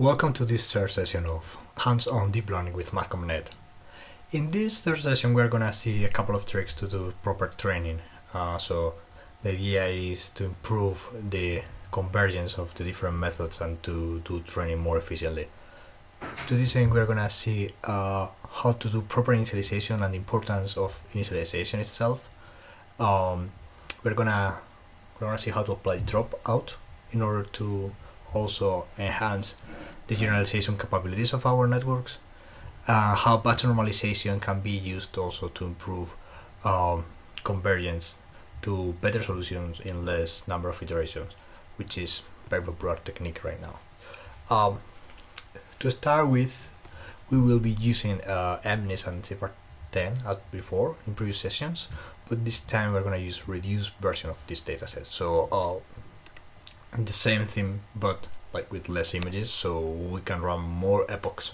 Welcome to this third session of hands-on deep learning with MatConvNet. In this third session we're gonna see a couple of tricks to do proper training. So the idea is to improve the convergence of the different methods and to do training more efficiently. To this end we're gonna see how to do proper initialization and the importance of initialization itself. We're gonna see how to apply dropout in order to also enhance the generalization capabilities of our networks, how batch normalization can be used also to improve convergence to better solutions in less number of iterations, which is a very popular technique right now. To start with, we will be using MNIST and CIFAR10 as before in previous sessions, but this time we're going to use reduced version of this dataset. So the same thing, but like with less images, so we can run more epochs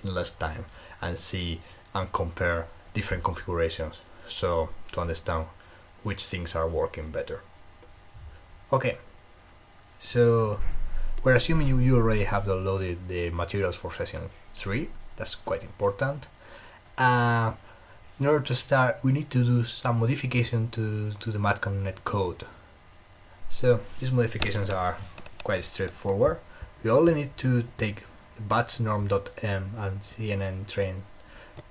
in less time and see and compare different configurations, so to understand which things are working better. Okay, so we're assuming you already have downloaded the materials for session 3. That's quite important. In order to start, we need to do some modification to the MatConvNet code. So these modifications are quite straightforward. We only need to take batch norm.m and CNN train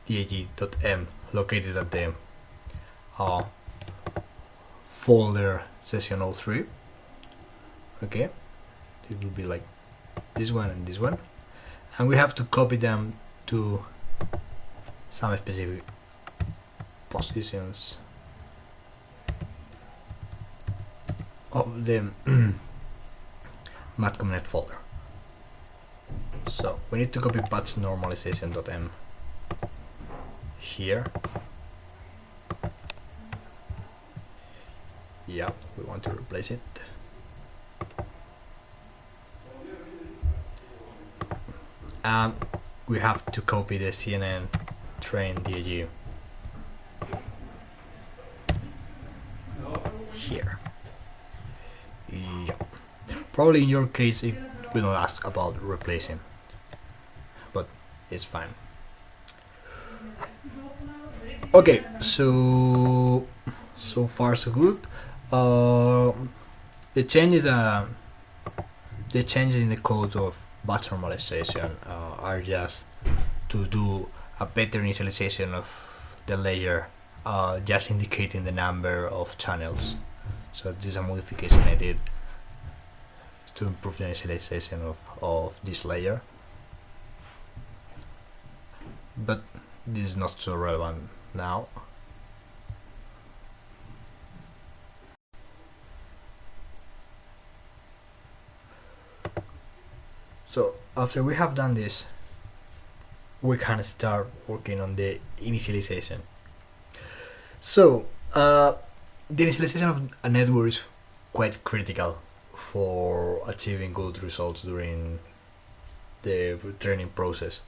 dag.m located at the folder session 03. Okay, it will be like this one and this one, and we have to copy them to some specific positions of the MatConvNet folder. So we need to copy batch normalization.m here. Yeah, we want to replace it. And we have to copy the CNN train DAG here. Yeah. Probably in your case it will not ask about replacing, but it's fine. Okay, so far so good. The changes in the code of batch normalization are just to do a better initialization of the layer, just indicating the number of channels. So this is a modification I did to improve the initialization of this layer, but this is not so relevant now. So after we have done this, we can start working on the initialization. So the initialization of a network is quite critical for achieving good results during the training process.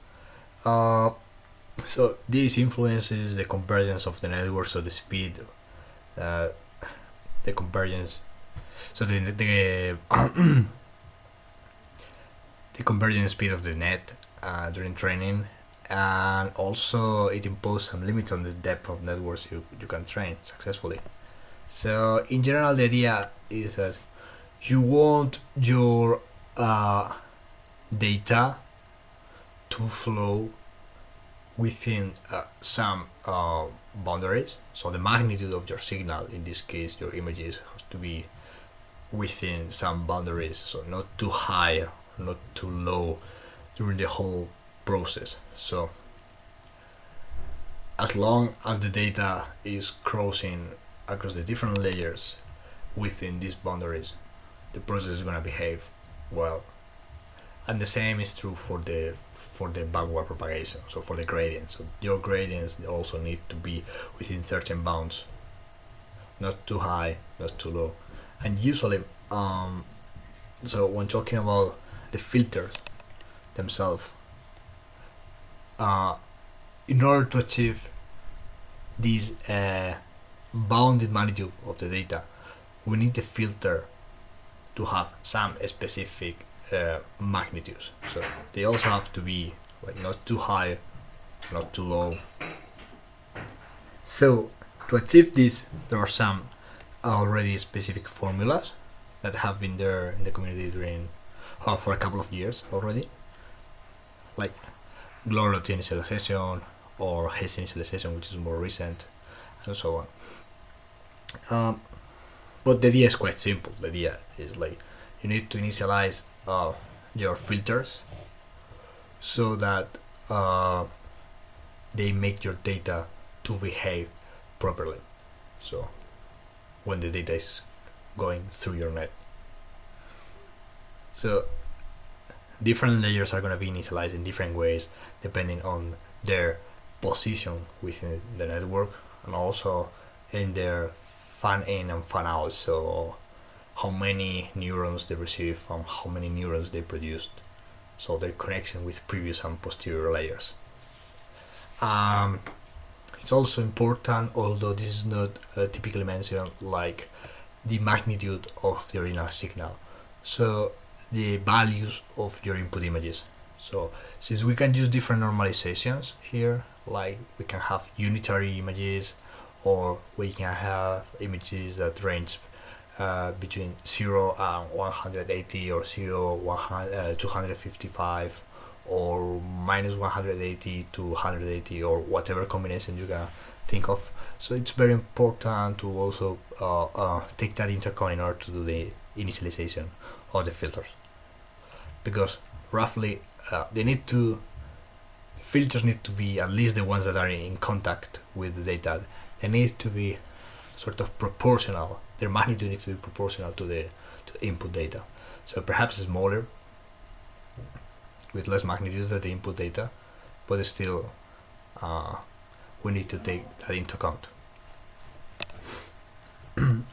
So this influences the convergence of the network, so the speed, the convergence, so the convergence speed of the net during training, and also it imposes some limits on the depth of networks you can train successfully. So in general, the idea is that you want your data to flow within some boundaries. So the magnitude of your signal, in this case your images, has to be within some boundaries, so not too high, not too low during the whole process. So as long as the data is crossing across the different layers within these boundaries, the process is going to behave well. And the same is true for the backward propagation, so for the gradients. So your gradients also need to be within certain bounds, not too high, not too low. And usually so when talking about the filters themselves, in order to achieve this bounded magnitude of the data, we need the filter to have some specific magnitudes. So they also have to be like not too high, not too low. So to achieve this, there are some already specific formulas that have been there in the community during for a couple of years already, like Glorot initialization or hash initialization, which is more recent, and so on. But the idea is quite simple. The idea is like you need to initialize your filters so that they make your data to behave properly. So when the data is going through your net. So different layers are going to be initialized in different ways depending on their position within the network and also in their fan in and fan out. So how many neurons they receive and how many neurons they produced. So their connection with previous and posterior layers. It's also important, although this is not typically mentioned, like the magnitude of the original signal. So the values of your input images. So since we can use different normalizations here, like we can have unitary images or we can have images that range between 0 and 180 or 255 or minus 180 to 180 or whatever combination you can think of. So it's very important to also take that into account in order to do the initialization of the filters, because roughly filters need to be, at least the ones that are in contact with the data, they need to be sort of proportional. Their magnitude needs to be proportional to the input data. So perhaps smaller with less magnitude than the input data, but still we need to take that into account.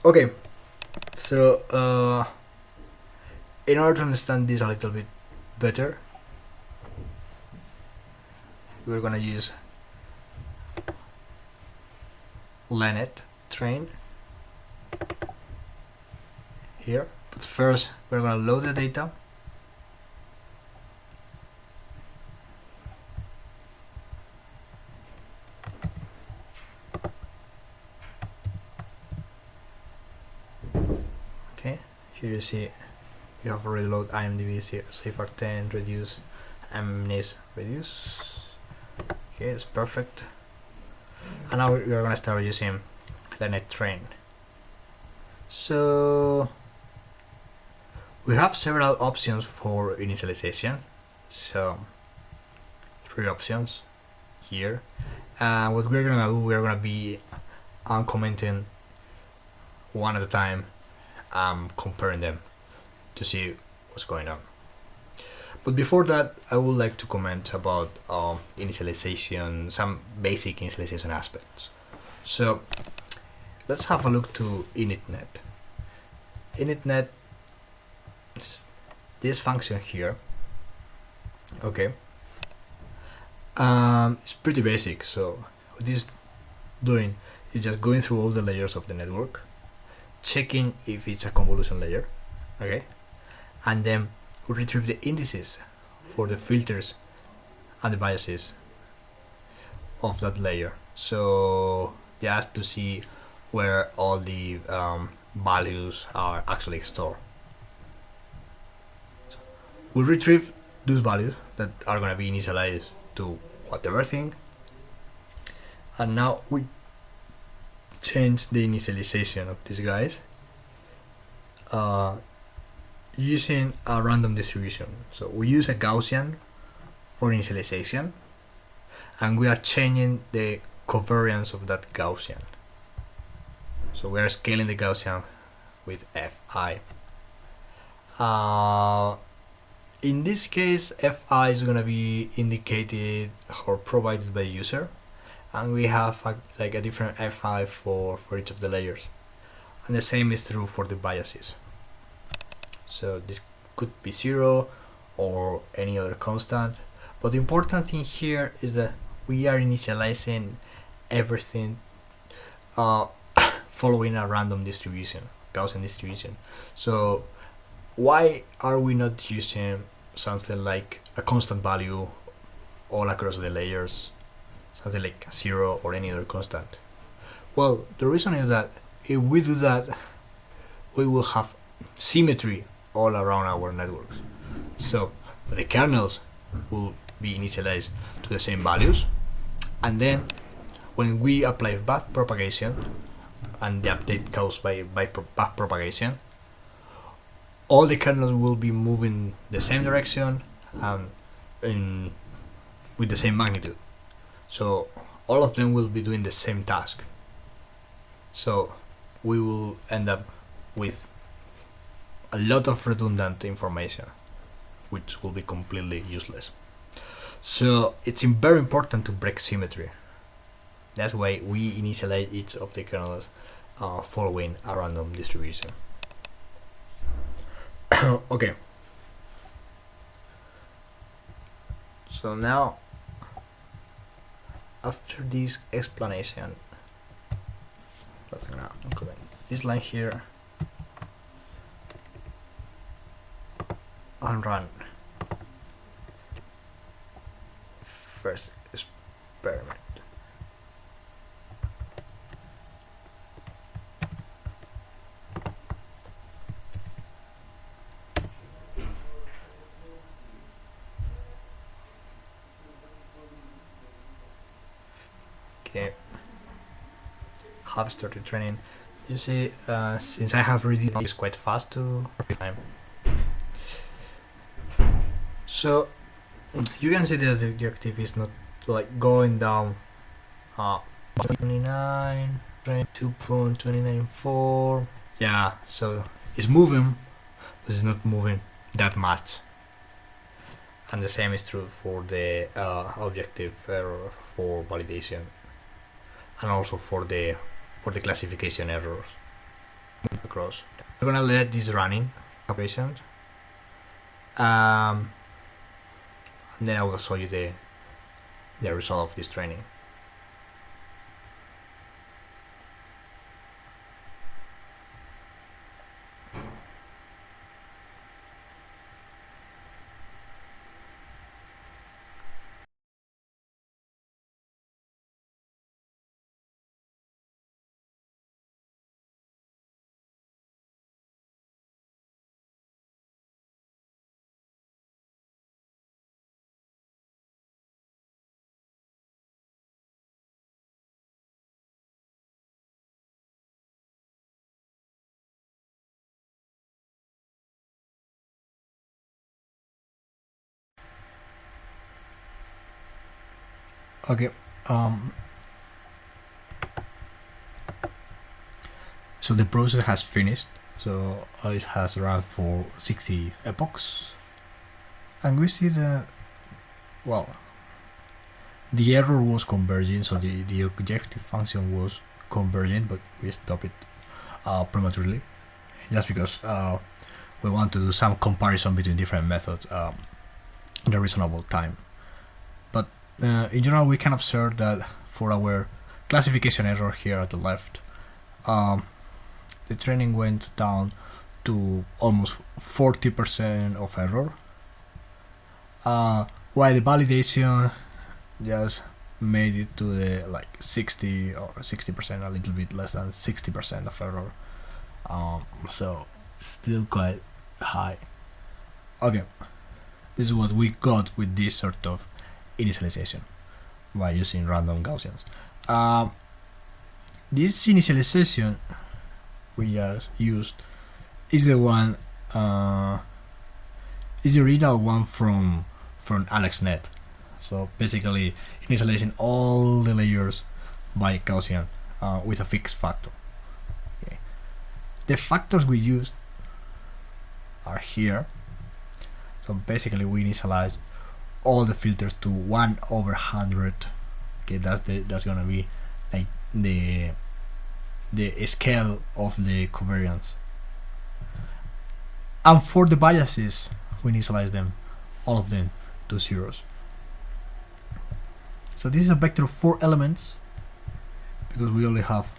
Okay, so in order to understand this a little bit better, we're gonna use Lenet train here, but first we're gonna load the data. Okay, here you see you have already load IMDb, CFR 10, reduce, MNIS, reduce. Okay, it's perfect. And now we are going to start using Lenet train. So we have several options for initialization. So 3 options here. What we're going to do, we're going to be uncommenting one at a time, comparing them to see what's going on. But before that, I would like to comment about initialization, some basic initialization aspects. So let's have a look to initnet. Initnet is this function here. Okay, it's pretty basic. So what this doing is just going through all the layers of the network, checking if it's a convolution layer. Okay, and then we retrieve the indices for the filters and the biases of that layer. So just to see where all the values are actually stored. So we retrieve those values that are going to be initialized to whatever thing, and now we change the initialization of these guys using a random distribution. So we use a Gaussian for initialization, and we are changing the covariance of that Gaussian. So we are scaling the Gaussian with Fi. In this case, Fi is going to be indicated or provided by the user, and we have a different Fi for each of the layers, and the same is true for the biases. So this could be 0 or any other constant, but the important thing here is that we are initializing everything following a random distribution, Gaussian distribution. So why are we not using something like a constant value all across the layers, something like 0 or any other constant? Well, the reason is that if we do that, we will have symmetry all around our networks. So the kernels will be initialized to the same values, and then when we apply back propagation and the update caused by back propagation, all the kernels will be moving the same direction and with the same magnitude. So all of them will be doing the same task. So we will end up with a lot of redundant information, which will be completely useless. So it's very important to break symmetry. That's why we initialize each of the kernels following a random distribution. Okay. So now, after this explanation, let's now comment this line here and run first experiment. Okay, have started training. You see, since I have read it's quite fast to time. So you can see that the objective is not like going down 29, 2.294. Yeah, so it's moving, but it's not moving that much. And the same is true for the objective error for validation, and also for the classification errors across. We're gonna let this running operations. And then I will show you the result of this training. Okay. So the process has finished. So it has run for 60 epochs, and we see that, well, the error was converging, so the objective function was converging, but we stopped it prematurely, just because we want to do some comparison between different methods in a reasonable time. But in general, we can observe that for our classification error here at the left, the training went down to almost 40% of error, while the validation just made it to the like 60 or 60%, a little bit less than 60% of error. So still quite high. Okay, this is what we got with this sort of initialization by using random Gaussians. This initialization we just used is the one is the original one from AlexNet. So basically initializing all the layers by Gaussian with a fixed factor. Okay. The factors we used are here. So basically we initialized all the filters to 1/100. Okay, that's gonna be like the scale of the covariance. And for the biases, we initialize them, all of them, to zeros. So this is a vector of 4 elements, because we only have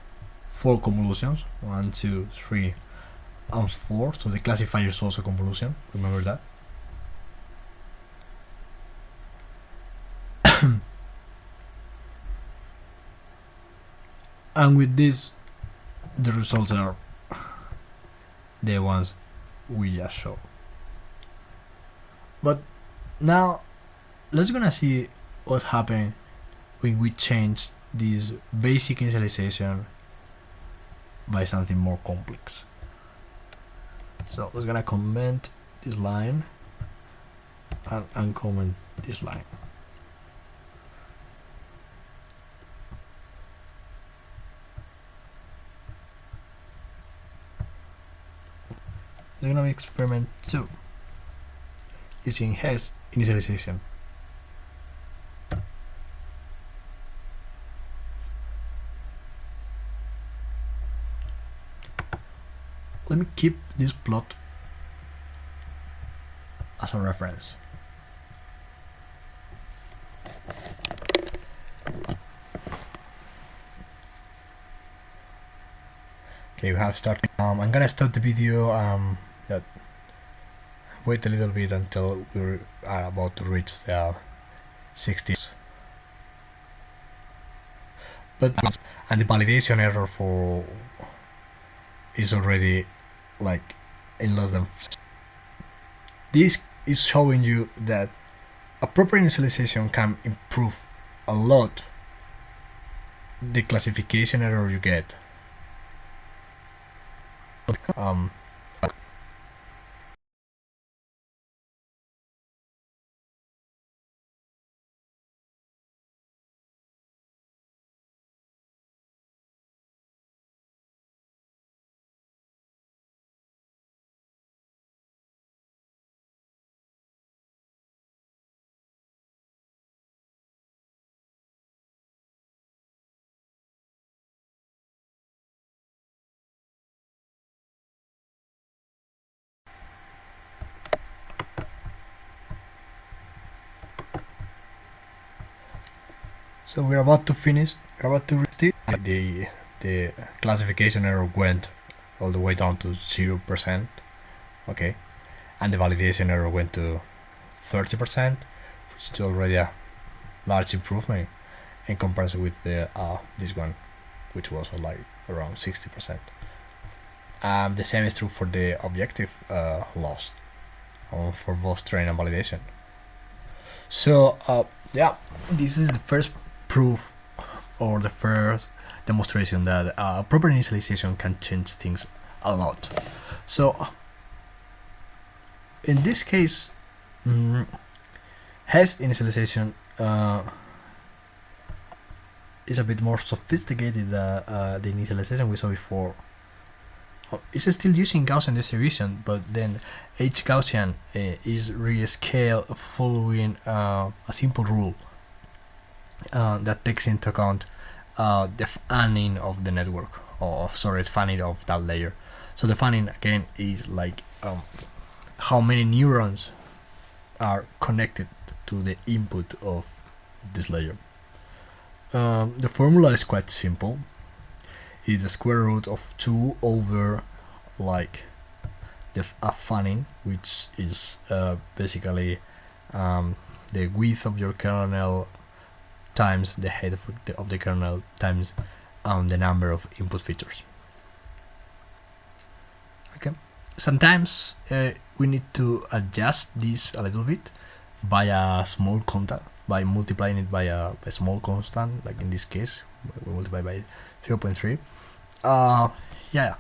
4 convolutions, 1, 2, 3, and 4, so the classifier is also convolution, remember that. And with this, the results are the ones we just showed. But now let's gonna see what happened when we change this basic initialization by something more complex. So let's gonna comment this line and uncomment this line. It's gonna be experiment 2 using Hess initialization. Let me keep this plot as a reference. Okay, we have started. I'm gonna start the video. Wait a little bit until we are about to reach the 60. And the validation error for is already like in less than. This is showing you that a proper initialization can improve a lot the classification error you get. So we're about to finish. We're about to reach the classification error went all the way down to 0%. Okay, and the validation error went to 30%, which is already a large improvement in comparison with the this one, which was like around 60%. The same is true for the objective loss for both train and validation. So yeah, this is the first proof or the first demonstration that proper initialization can change things a lot. So in this case, Hess initialization is a bit more sophisticated than the initialization we saw before. It's still using Gaussian distribution, but then each Gaussian is rescaled following a simple rule that takes into account the fanning of the network, fanning of that layer. So the fanning again is like how many neurons are connected to the input of this layer. The formula is quite simple. Is the square root of 2 over like the fanning, which is basically the width of your kernel times the height of the kernel times the number of input features. Okay. Sometimes we need to adjust this a little bit by a small constant, by multiplying it by a small constant, like in this case we multiply by 0.3. Yeah,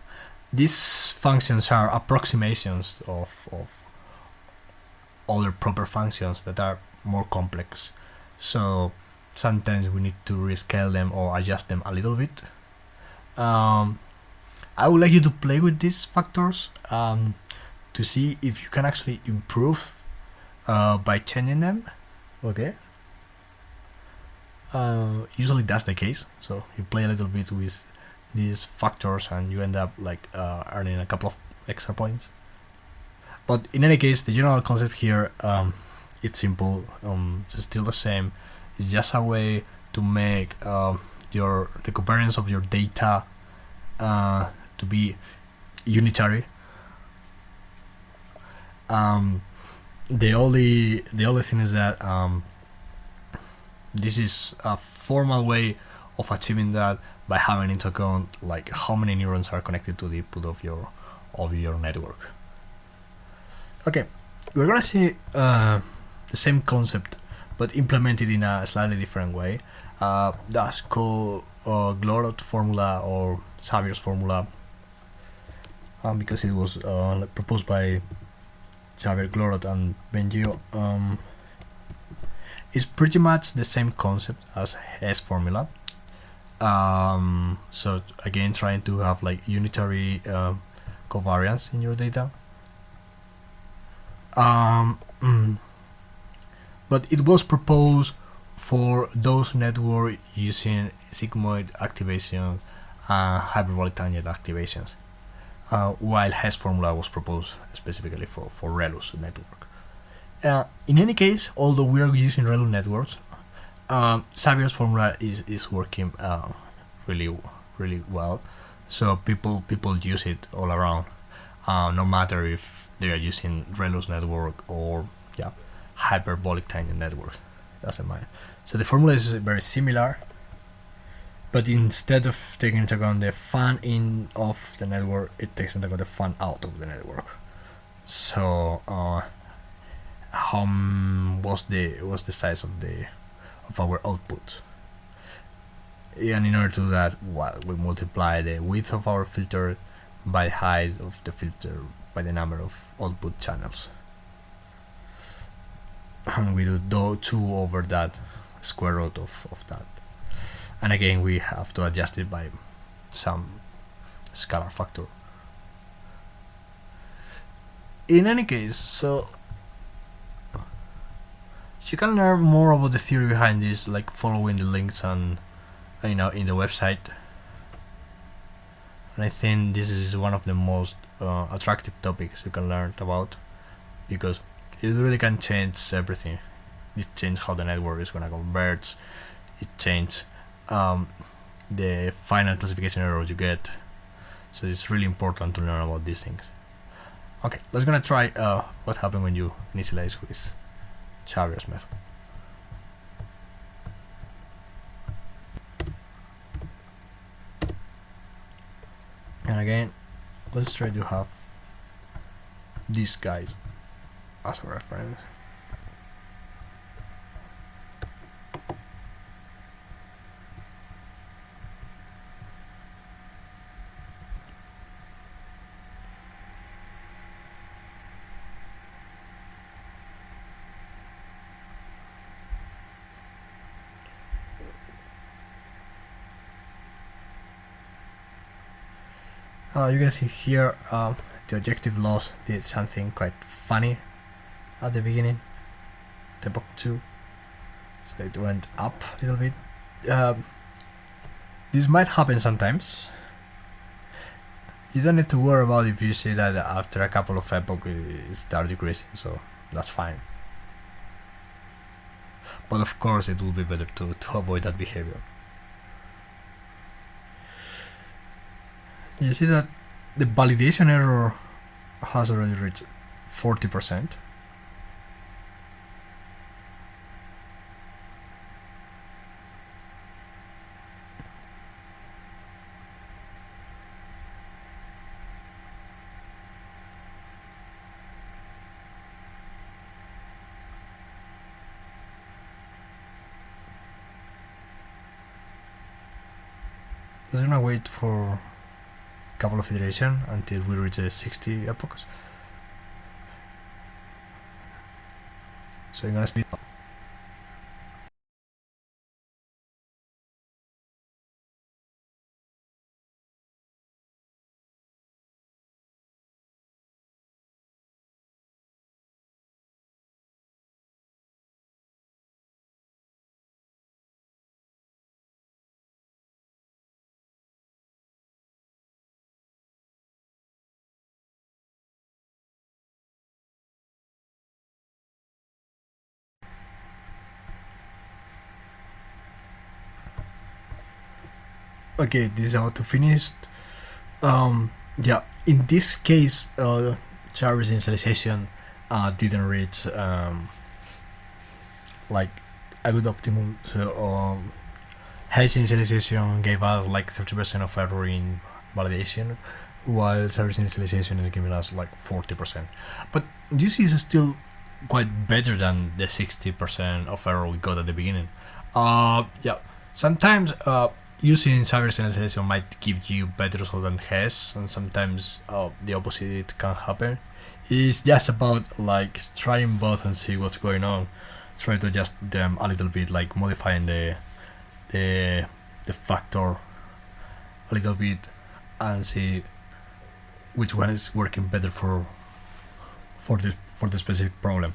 these functions are approximations of other proper functions that are more complex. So sometimes we need to rescale them or adjust them a little bit. I would like you to play with these factors to see if you can actually improve by changing them. Okay. Usually that's the case. So you play a little bit with these factors and you end up like earning a couple of extra points. But in any case, the general concept here, it's simple. It's still the same. It's just a way to make the covariance of your data to be unitary. The only thing is that this is a formal way of achieving that by having into account like how many neurons are connected to the input of your network. Okay, we're gonna see the same concept but implemented in a slightly different way. That's called Glorot formula or Xavier's formula, because it was proposed by Xavier Glorot and Benjio. It's pretty much the same concept as Hess formula. So again, trying to have like unitary covariance in your data. But it was proposed for those networks using sigmoid activations and hyperbolic tangent activations, while Hess formula was proposed specifically for ReLU's network. In any case, although we are using ReLU networks, Xavier's formula is working really well. So people use it all around, no matter if they are using ReLU's network or hyperbolic tangent networks. Doesn't matter. So the formula is very similar, but instead of taking into account the fan in of the network, it takes into account the fan out of the network. So what's the size of our output? And in order to do that, we multiply the width of our filter by the height of the filter by the number of output channels, and we do 2 over that square root of that. And again, we have to adjust it by some scalar factor. In any case, so you can learn more about the theory behind this, like following the links and in the website. And I think this is one of the most attractive topics you can learn about, because it really can change everything. It changes how the network is gonna converge. It changes the final classification errors you get. So it's really important to learn about these things. Okay, let's gonna try what happens when you initialize with Xavier's method. And again, let's try to have these guys as a reference. You can see here the objective loss did something quite funny at the beginning, the book 2, so it went up a little bit. This might happen sometimes. You don't need to worry about if you see that after a couple of epochs it starts decreasing, so that's fine. But of course it will be better to avoid that behavior. You see that the validation error has already reached 40%. We're gonna wait for couple of iterations until we reach the 60 epochs. So you're gonna speed up. Okay, this is how to finish. In this case, Xavier's initialization didn't reach like a good optimum. So hash initialization gave us like 30% of error in validation, while service initialization is giving us like 40%. But this is still quite better than the 60% of error we got at the beginning. Yeah, sometimes using service initialization might give you better result than hash, and sometimes the opposite can happen. It's just about like trying both and see what's going on. Try to adjust them a little bit, like modifying the factor a little bit and see which one is working better for the specific problem.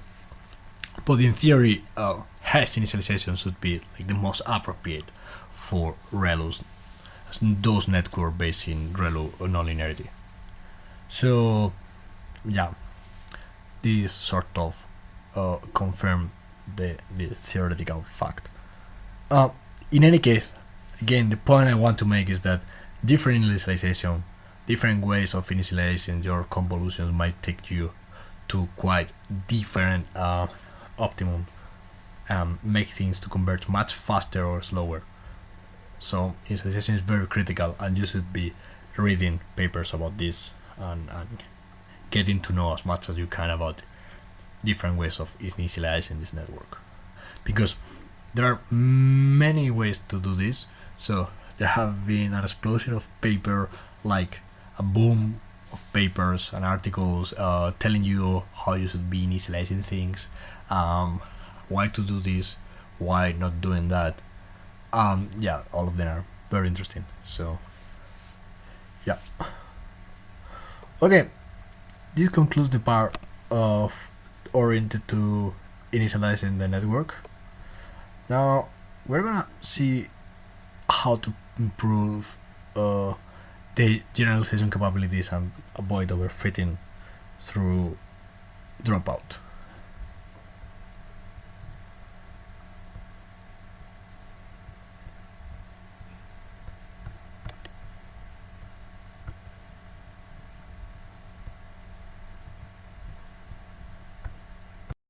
But in theory, hash initialization should be like the most appropriate for ReLUs, those networks based in ReLU nonlinearity. So yeah, this sort of confirm the theoretical fact. In any case, again, the point I want to make is that different initialization, different ways of initializing your convolutions might take you to quite different optimum, make things to converge much faster or slower. So initialization is very critical, and you should be reading papers about this and getting to know as much as you can about different ways of initializing this network, because there are many ways to do this. So there have been an explosion of paper, like a boom of papers and articles telling you how you should be initializing things, why to do this, why not doing that. Yeah, all of them are very interesting. So yeah, okay, this concludes the part of oriented to initializing the network. Now we're gonna see how to improve the generalization capabilities and avoid overfitting through dropout.